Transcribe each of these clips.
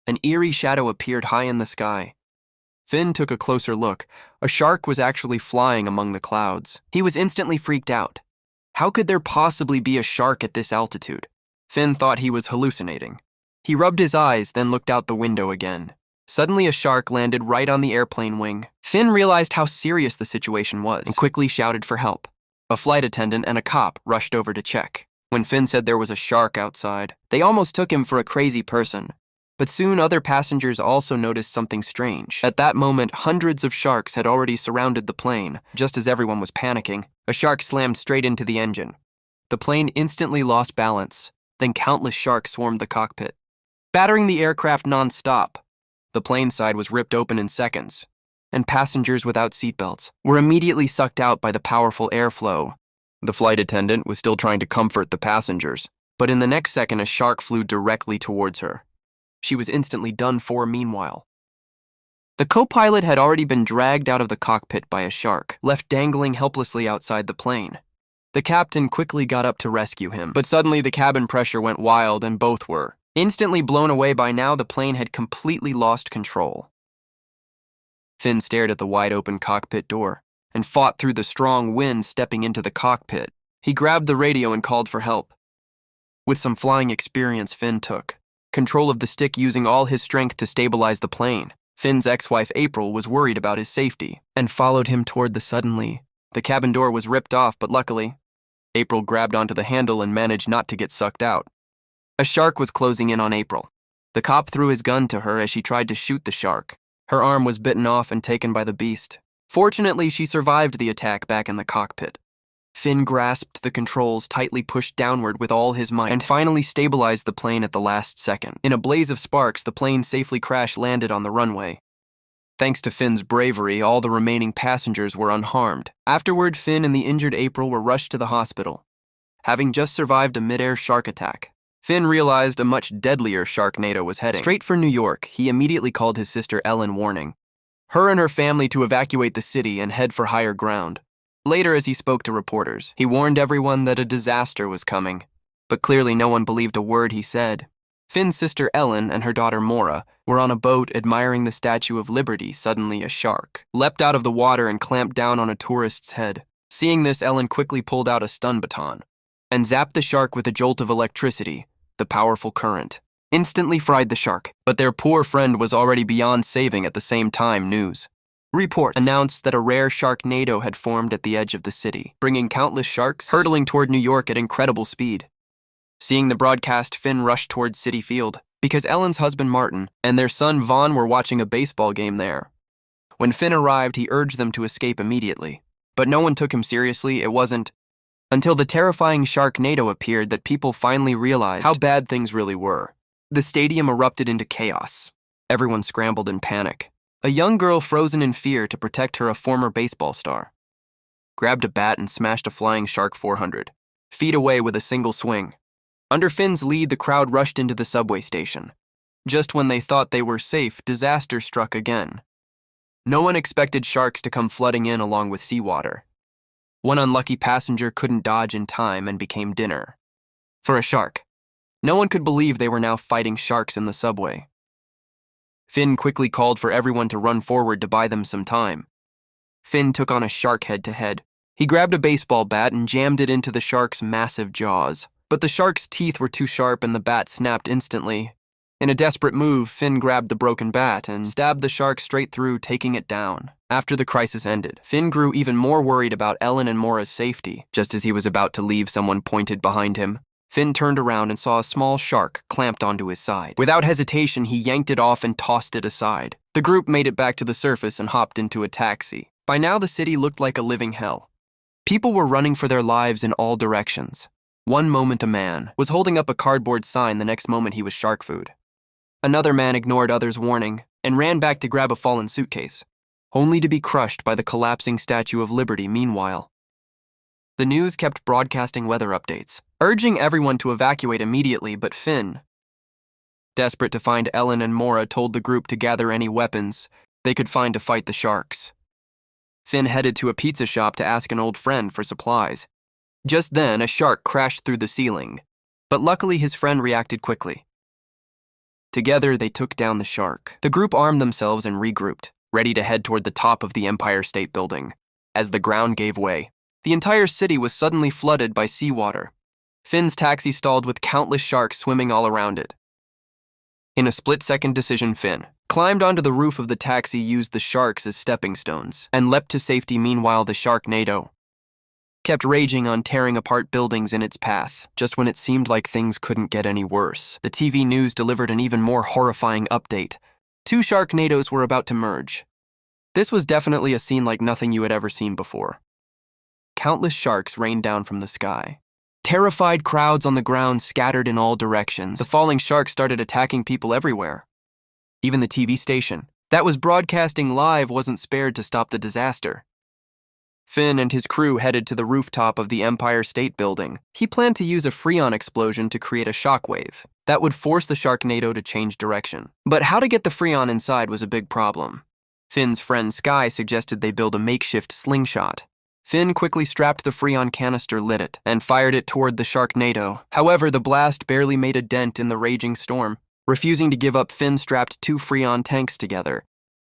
an eerie shadow appeared high in the sky. Finn took a closer look. A shark was actually flying among the clouds. He was instantly freaked out. How could there possibly be a shark at this altitude? Finn thought he was hallucinating. He rubbed his eyes, then looked out the window again. Suddenly, a shark landed right on the airplane wing. Finn realized how serious the situation was and quickly shouted for help. A flight attendant and a cop rushed over to check. When Finn said there was a shark outside, they almost took him for a crazy person. But soon other passengers also noticed something strange. At that moment, hundreds of sharks had already surrounded the plane. Just as everyone was panicking, a shark slammed straight into the engine. The plane instantly lost balance. Then countless sharks swarmed the cockpit, battering the aircraft non-stop. The plane side was ripped open in seconds, and passengers without seatbelts were immediately sucked out by the powerful airflow. The flight attendant was still trying to comfort the passengers, but in the next second, a shark flew directly towards her. She was instantly done for meanwhile. The co-pilot had already been dragged out of the cockpit by a shark, left dangling helplessly outside the plane. The captain quickly got up to rescue him, but suddenly the cabin pressure went wild and both were. Instantly blown away. By now, the plane had completely lost control. Finn stared at the wide-open cockpit door and fought through the strong wind stepping into the cockpit. He grabbed the radio and called for help. With some flying experience, Finn took control of the stick, using all his strength to stabilize the plane. Finn's ex-wife April was worried about his safety and followed him toward the suddenly. The cabin door was ripped off, but luckily, April grabbed onto the handle and managed not to get sucked out. A shark was closing in on April. The cop threw his gun to her as she tried to shoot the shark. Her arm was bitten off and taken by the beast. Fortunately, she survived the attack back in the cockpit. Finn grasped the controls, tightly pushed downward with all his might, and finally stabilized the plane at the last second. In a blaze of sparks, the plane safely crash-landed on the runway. Thanks to Finn's bravery, all the remaining passengers were unharmed. Afterward, Finn and the injured April were rushed to the hospital, having just survived a mid-air shark attack. Finn realized a much deadlier sharknado was heading straight for New York. He immediately called his sister Ellen, warning her and her family to evacuate the city and head for higher ground. Later, as he spoke to reporters, he warned everyone that a disaster was coming, but clearly no one believed a word he said. Finn's sister Ellen and her daughter Maura were on a boat admiring the Statue of Liberty. Suddenly, a shark leapt out of the water and clamped down on a tourist's head. Seeing this, Ellen quickly pulled out a stun baton and zapped the shark with a jolt of electricity. The powerful current instantly fried the shark, but their poor friend was already beyond saving. At the same time, news reports announced that a rare sharknado had formed at the edge of the city, bringing countless sharks hurtling toward New York at incredible speed. Seeing the broadcast, Finn rushed toward Citi Field because Ellen's husband Martin and their son Vaughn were watching a baseball game there. When Finn arrived, he urged them to escape immediately, but no one took him seriously. It wasn't until the terrifying sharknado appeared that people finally realized how bad things really were. The stadium erupted into chaos. Everyone scrambled in panic. A young girl, frozen in fear to protect her, a former baseball star, grabbed a bat and smashed a flying shark 400 feet away with a single swing. Under Finn's lead, the crowd rushed into the subway station. Just when they thought they were safe, disaster struck again. No one expected sharks to come flooding in along with seawater. One unlucky passenger couldn't dodge in time and became dinner for a shark. No one could believe they were now fighting sharks in the subway. Finn quickly called for everyone to run forward to buy them some time. Finn took on a shark head-to-head. He grabbed a baseball bat and jammed it into the shark's massive jaws. But the shark's teeth were too sharp and the bat snapped instantly. In a desperate move, Finn grabbed the broken bat and stabbed the shark straight through, taking it down. After the crisis ended, Finn grew even more worried about Ellen and Maura's safety. Just as he was about to leave, someone pointed behind him. Finn turned around and saw a small shark clamped onto his side. Without hesitation, he yanked it off and tossed it aside. The group made it back to the surface and hopped into a taxi. By now, the city looked like a living hell. People were running for their lives in all directions. One moment a man was holding up a cardboard sign, the next moment he was shark food. Another man ignored others' warning and ran back to grab a fallen suitcase, only to be crushed by the collapsing Statue of Liberty. Meanwhile, the news kept broadcasting weather updates, urging everyone to evacuate immediately, but Finn, desperate to find Ellen and Maura, told the group to gather any weapons they could find to fight the sharks. Finn headed to a pizza shop to ask an old friend for supplies. Just then, a shark crashed through the ceiling, but luckily his friend reacted quickly. Together, they took down the shark. The group armed themselves and regrouped, ready to head toward the top of the Empire State Building. As the ground gave way, the entire city was suddenly flooded by seawater. Finn's taxi stalled with countless sharks swimming all around it. In a split-second decision, Finn climbed onto the roof of the taxi, used the sharks as stepping stones, and leapt to safety. Meanwhile, the Sharknado kept raging on, tearing apart buildings in its path. Just when it seemed like things couldn't get any worse, the TV news delivered an even more horrifying update. 2 Sharknadoes were about to merge. This was definitely a scene like nothing you had ever seen before. Countless sharks rained down from the sky. Terrified crowds on the ground scattered in all directions. The falling sharks started attacking people everywhere. Even the TV station that was broadcasting live wasn't spared to stop the disaster. Finn and his crew headed to the rooftop of the Empire State Building. He planned to use a Freon explosion to create a shockwave that would force the Sharknado to change direction. But how to get the Freon inside was a big problem. Finn's friend Sky suggested they build a makeshift slingshot. Finn quickly strapped the Freon canister, lit it, and fired it toward the Sharknado. However, the blast barely made a dent in the raging storm. Refusing to give up, Finn strapped 2 Freon tanks together.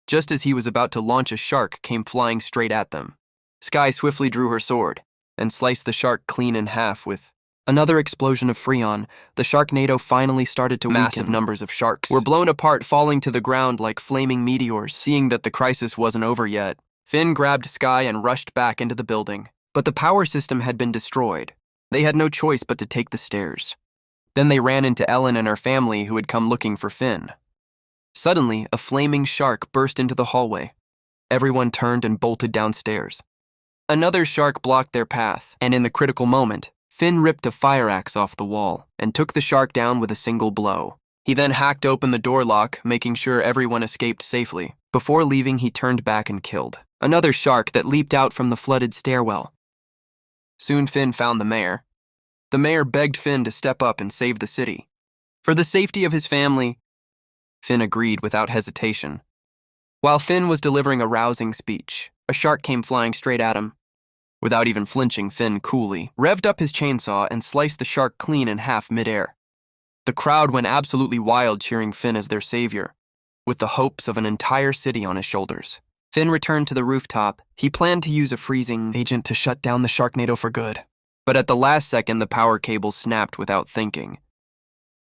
Just as he was about to launch, a shark came flying straight at them. Sky swiftly drew her sword and sliced the shark clean in half. With another explosion of Freon, the Sharknado finally started to weaken. Massive numbers of sharks were blown apart, falling to the ground like flaming meteors. Seeing that the crisis wasn't over yet, Finn grabbed Sky and rushed back into the building. But the power system had been destroyed. They had no choice but to take the stairs. Then they ran into Ellen and her family, who had come looking for Finn. Suddenly, a flaming shark burst into the hallway. Everyone turned and bolted downstairs. Another shark blocked their path, and in the critical moment, Finn ripped a fire axe off the wall and took the shark down with a single blow. He then hacked open the door lock, making sure everyone escaped safely. Before leaving, he turned back and killed another shark that leaped out from the flooded stairwell. Soon Finn found the mayor. The mayor begged Finn to step up and save the city. For the safety of his family, Finn agreed without hesitation. While Finn was delivering a rousing speech, a shark came flying straight at him. Without even flinching, Finn coolly revved up his chainsaw and sliced the shark clean in half midair. The crowd went absolutely wild, cheering Finn as their savior, with the hopes of an entire city on his shoulders. Finn returned to the rooftop. He planned to use a freezing agent to shut down the Sharknado for good. But at the last second, the power cable snapped without thinking.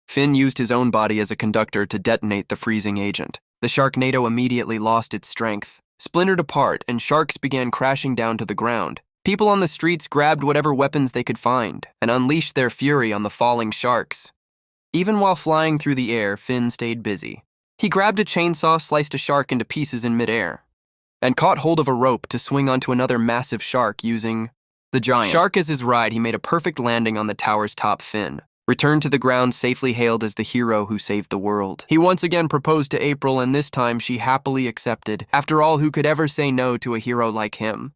Finn used his own body as a conductor to detonate the freezing agent. The Sharknado immediately lost its strength, splintered apart, and sharks began crashing down to the ground. People on the streets grabbed whatever weapons they could find and unleashed their fury on the falling sharks. Even while flying through the air, Finn stayed busy. He grabbed a chainsaw, sliced a shark into pieces in midair, and caught hold of a rope to swing onto another massive shark using the giant shark as his ride. He made a perfect landing on the tower's top. Finn returned to the ground, safely hailed as the hero who saved the world. He once again proposed to April, and this time she happily accepted. After all, who could ever say no to a hero like him?